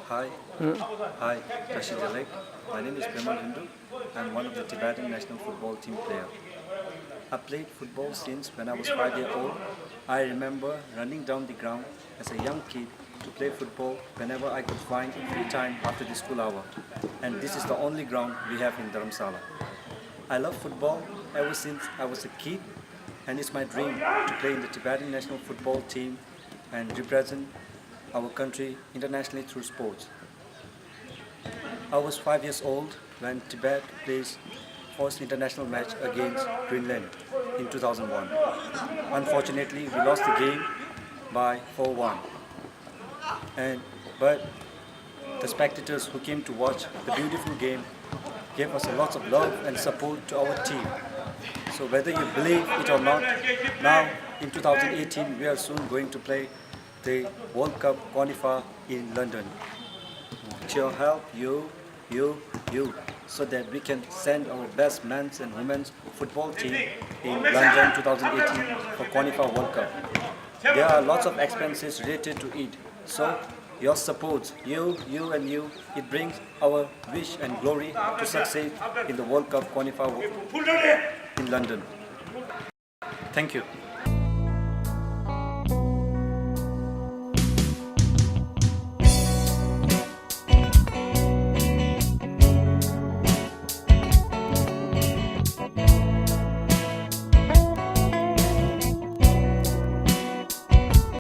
Hi, hi, Rashid Jalek. My name is Premal Hindu. I'm one of the Tibetan national football team player. I played football since when I was 5 years old. I remember running down the ground as a young kid to play football whenever I could find free time after the school hour. And this is the only ground we have in Dharamsala. I love football ever since I was a kid, and it's my dream to play in the Tibetan national football team and represent our country internationally through sports. I was 5 years old when Tibet plays first international match against Greenland in 2001. Unfortunately, we lost the game by 4-1. And but the spectators who came to watch the beautiful game gave us a lot of love and support to our team. So whether you believe it or not, now in 2018 we are soon going to play the World Cup qualifier in London. With your help, you, so that we can send our best men's and women's football team in London 2018 for qualifier World Cup. There are lots of expenses related to it. So your support, you, it brings our wish and glory to succeed in the World Cup qualifier in London. Thank you.